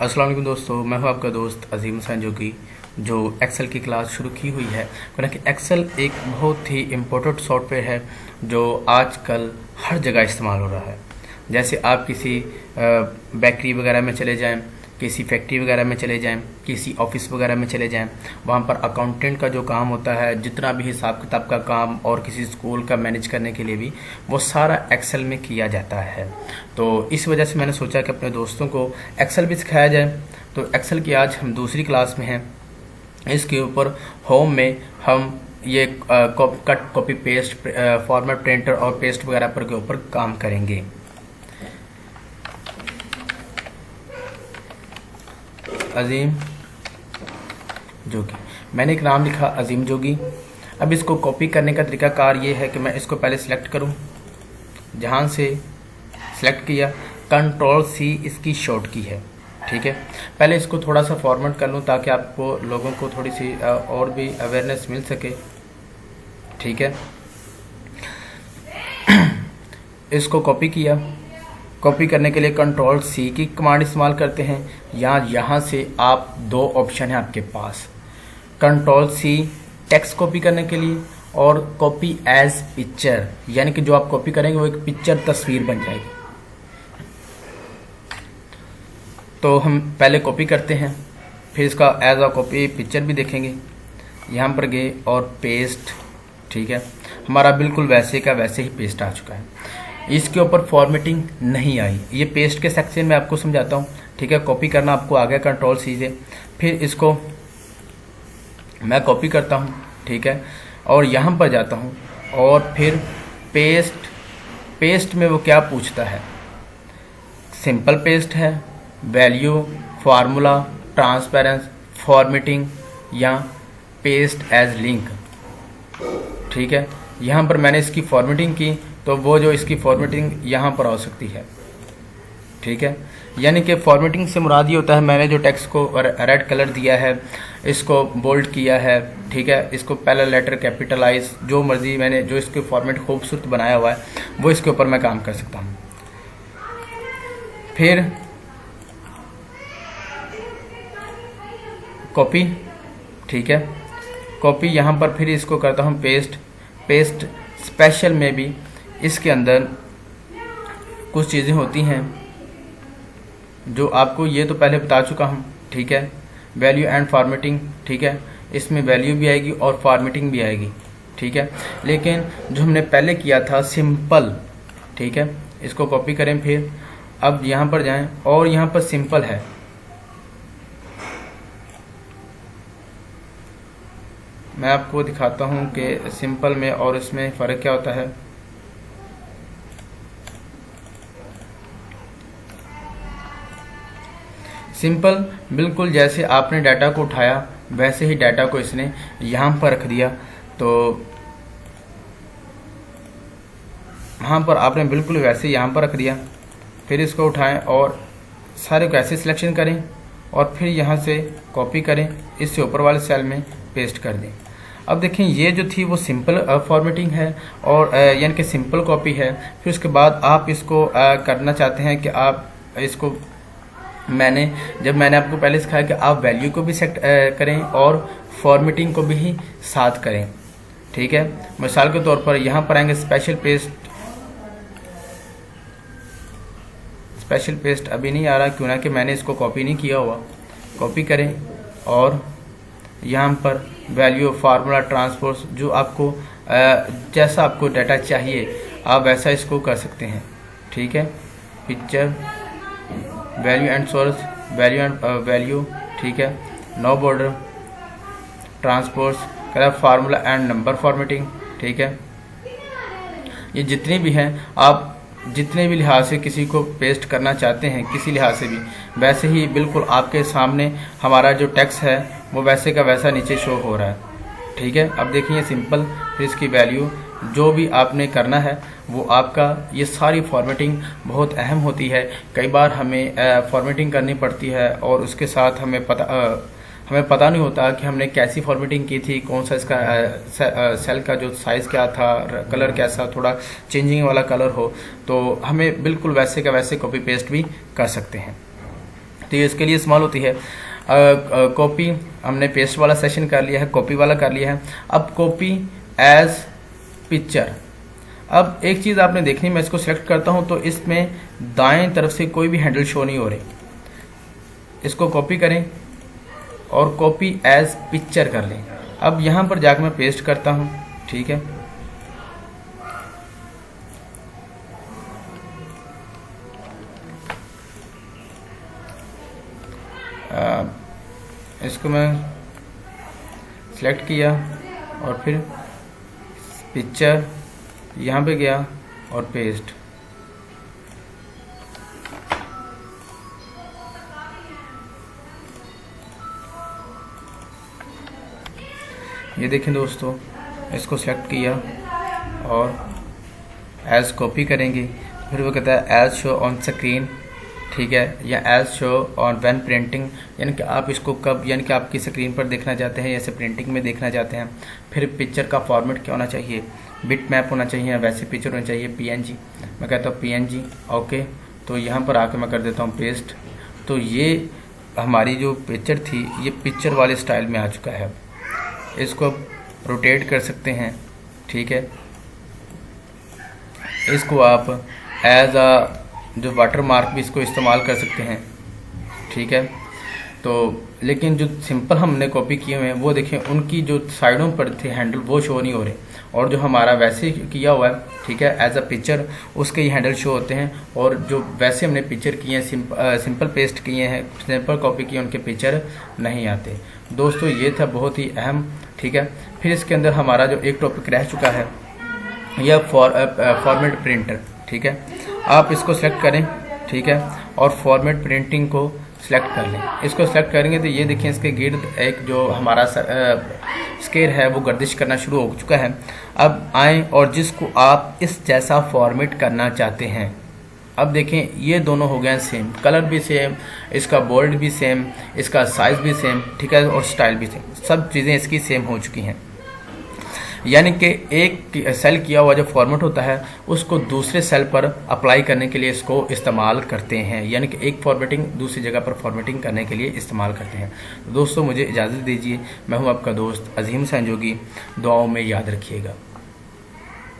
अस्सलाम वालेकुम दोस्तों, मैं हूं आपका दोस्त अजीम हसन जो एक्सेल की क्लास शुरू की हुई है। क्योंकि एक्सेल एक बहुत ही इम्पोर्टेंट सॉफ्टवेयर है जो आजकल हर जगह इस्तेमाल हो रहा है। जैसे आप किसी बेकरी वगैरह में चले जाएं, किसी फैक्ट्री वगैरह में चले जाएं, किसी ऑफिस वगैरह में चले जाएं, वहाँ पर अकाउंटेंट का जो काम होता है, जितना भी हिसाब किताब का काम और किसी स्कूल का मैनेज करने के लिए भी वो सारा एक्सेल में किया जाता है। तो इस वजह से मैंने सोचा कि अपने दोस्तों को एक्सेल भी सिखाया जाए। तो एक्सेल की आज हम दूसरी क्लास में हैं। इसके ऊपर होम में हम ये cut copy paste format printer और पेस्ट वगैरह पर के ऊपर काम करेंगे। अजीम जोगी, मैंने एक नाम लिखा अजीम जोगी। अब इसको कॉपी करने का तरीकाकार ये है कि मैं इसको पहले सिलेक्ट करूं। जहां से सिलेक्ट किया, कंट्रोल सी इसकी शॉर्ट की है। ठीक है, पहले इसको थोड़ा सा फॉर्मेट कर लूं ताकि आपको लोगों को थोड़ी सी और भी अवेयरनेस मिल सके। ठीक है, इसको कॉपी किया। कॉपी करने के लिए कंट्रोल सी की कमांड इस्तेमाल करते हैं। यहाँ से आप दो ऑप्शन है आपके पास, कंट्रोल सी टेक्स्ट कॉपी करने के लिए और कॉपी एज पिक्चर, यानी कि जो आप कॉपी करेंगे वो एक पिक्चर तस्वीर बन जाएगी। तो हम पहले कॉपी करते हैं, फिर इसका एज अ कॉपी पिक्चर भी देखेंगे। यहाँ पर गए और पेस्ट। ठीक है, हमारा बिल्कुल वैसे का वैसे ही पेस्ट आ चुका है। इसके ऊपर फॉर्मेटिंग नहीं आई, ये पेस्ट के सेक्शन में आपको समझाता हूँ। ठीक है, कॉपी करना आपको आ गया कंट्रोल सी से। फिर इसको मैं कॉपी करता हूँ। ठीक है, और यहाँ पर जाता हूँ और फिर पेस्ट में वो क्या पूछता है, सिंपल पेस्ट है, वैल्यू, फार्मूला, ट्रांसपेरेंस, फॉर्मेटिंग या पेस्ट एज लिंक। ठीक है, यहाँ पर मैंने इसकी फॉर्मेटिंग की तो वो जो इसकी फॉर्मेटिंग यहाँ पर आ सकती है। ठीक है, यानी कि फॉर्मेटिंग से मुराद ये होता है, मैंने जो टेक्स्ट को रेड कलर दिया है, इसको बोल्ड किया है। ठीक है, इसको पहला लेटर कैपिटलाइज, जो मर्जी मैंने जो इसके फॉर्मेट खूबसूरत बनाया हुआ है वो इसके ऊपर मैं काम कर सकता हूँ। फिर कॉपी। ठीक है, कॉपी यहाँ पर फिर इसको करता हूँ पेस्ट स्पेशल में भी इसके अंदर कुछ चीज़ें होती हैं जो आपको ये तो पहले बता चुका हूँ। ठीक है, वैल्यू एंड फॉर्मेटिंग। ठीक है, इसमें वैल्यू भी आएगी और फॉर्मेटिंग भी आएगी। ठीक है, लेकिन जो हमने पहले किया था सिंपल। ठीक है, इसको कॉपी करें, फिर अब यहाँ पर जाएं और यहाँ पर सिंपल है। मैं आपको दिखाता हूँ कि सिंपल में और इसमें फ़र्क क्या होता है। सिंपल बिल्कुल जैसे आपने डाटा को उठाया वैसे ही डाटा को इसने यहाँ पर रख दिया। तो यहाँ पर आपने बिल्कुल वैसे यहाँ पर रख दिया। फिर इसको उठाएं और सारे को ऐसे सिलेक्शन करें और फिर यहाँ से कॉपी करें, इससे ऊपर वाले सेल में पेस्ट कर दें। अब देखें, ये जो थी वो सिंपल फॉर्मेटिंग है और यानी कि सिंपल कॉपी है। फिर उसके बाद आप इसको करना चाहते हैं कि आप इसको जब मैंने आपको पहले सिखाया कि आप वैल्यू को भी सेट करें और फॉर्मेटिंग को भी ही साथ करें। ठीक है, मिसाल के तौर पर यहाँ पर आएंगे स्पेशल पेस्ट अभी नहीं आ रहा, क्यों ना कि मैंने इसको कॉपी नहीं किया हुआ। कॉपी करें और यहाँ पर वैल्यू, फार्मूला, ट्रांसपोर्ट, जो आपको जैसा आपको डाटा चाहिए आप वैसा इसको कर सकते हैं। ठीक है, picture, value and source, value and value. ठीक है, no border, transport, colour, formula and number formatting. ठीक है, ये जितनी भी हैं, आप जितने भी लिहाज से किसी को पेस्ट करना चाहते हैं, किसी लिहाज से भी, वैसे ही बिल्कुल आपके सामने हमारा जो टेक्स्ट है वो वैसे का वैसा नीचे शो हो रहा है। ठीक है, अब देखिए सिंपल, फिर इसकी वैल्यू, जो भी आपने करना है वो आपका। ये सारी फॉर्मेटिंग बहुत अहम होती है। कई बार हमें फॉर्मेटिंग करनी पड़ती है और उसके साथ हमें पता नहीं होता कि हमने कैसी फॉर्मेटिंग की थी, कौन सा इसका सेल का जो साइज़ क्या था, कलर कैसा, थोड़ा चेंजिंग वाला कलर हो, तो हमें बिल्कुल वैसे का वैसे कॉपी पेस्ट भी कर सकते हैं। तो ये इसके लिए इस्तेमाल होती है। कॉपी हमने पेस्ट वाला सेशन कर लिया है, कॉपी वाला कर लिया है। अब कॉपी एज पिक्चर। अब एक चीज़ आपने देखनी, मैं इसको सिलेक्ट करता हूं तो इसमें दाएं तरफ से कोई भी हैंडल शो नहीं हो रही। इसको कॉपी करें और कॉपी एज पिक्चर कर लें। अब यहां पर जाकर मैं पेस्ट करता हूं, ठीक है। इसको मैं सिलेक्ट किया और फिर पिक्चर यहाँ पे गया और पेस्ट। ये देखें दोस्तों, इसको सिलेक्ट किया और एज कॉपी करेंगे, फिर वो कहता है एज शो ऑन स्क्रीन, ठीक है, या as show on when printing, यानी कि आप इसको कब, यानी कि आपकी स्क्रीन पर देखना चाहते हैं, जैसे प्रिंटिंग में देखना चाहते हैं। फिर पिक्चर का फॉर्मेट क्या होना चाहिए, बिट मैप होना चाहिए, वैसे पिक्चर होनी चाहिए पीएनजी। मैं कहता हूँ पीएनजी, ओके। तो यहाँ पर आके मैं कर देता हूँ पेस्ट। तो ये हमारी जो पिक्चर थी ये पिक्चर वाले स्टाइल में आ चुका है। इसको अब रोटेट कर सकते हैं, ठीक है। इसको आप एज अ जो वाटर मार्क भी इसको इस्तेमाल कर सकते हैं, ठीक है। तो लेकिन जो सिंपल हमने कॉपी किए हुए हैं वो देखें, उनकी जो साइडों पर थे हैंडल वो शो नहीं हो रहे, और जो हमारा वैसे किया हुआ है, ठीक है, एज अ पिक्चर, उसके ही हैंडल शो होते हैं। और जो वैसे हमने पिक्चर किए हैं, सिंपल पेस्ट किए हैं, सिंपल कॉपी किए, उनके पिक्चर नहीं आते। दोस्तों ये था बहुत ही अहम, ठीक है। फिर इसके अंदर हमारा जो एक टॉपिक रह चुका है यह फॉर्मेट प्रिंटर, ठीक है। आप इसको सेलेक्ट करें, ठीक है, और फॉर्मेट प्रिंटिंग को सिलेक्ट कर लें। इसको सिलेक्ट करेंगे तो ये देखिए इसके गिर्द एक जो हमारा स्केयर है वो गर्दिश करना शुरू हो चुका है। अब आएँ और जिसको आप इस जैसा फॉर्मेट करना चाहते हैं, अब देखें ये दोनों हो गए सेम, कलर भी सेम, इसका बोल्ड भी सेम, इसका साइज भी सेम, ठीक है, और स्टाइल भी सेम, सब चीज़ें इसकी सेम हो चुकी हैं। यानी कि एक सेल किया हुआ जो फॉर्मेट होता है उसको दूसरे सेल पर अप्लाई करने के लिए इसको इस्तेमाल करते हैं, यानी कि एक फॉर्मेटिंग दूसरी जगह पर फॉर्मेटिंग करने के लिए इस्तेमाल करते हैं। दोस्तों मुझे इजाज़त दीजिए, मैं हूं आपका दोस्त अजीम संजोगी, दुआओं में याद रखिएगा।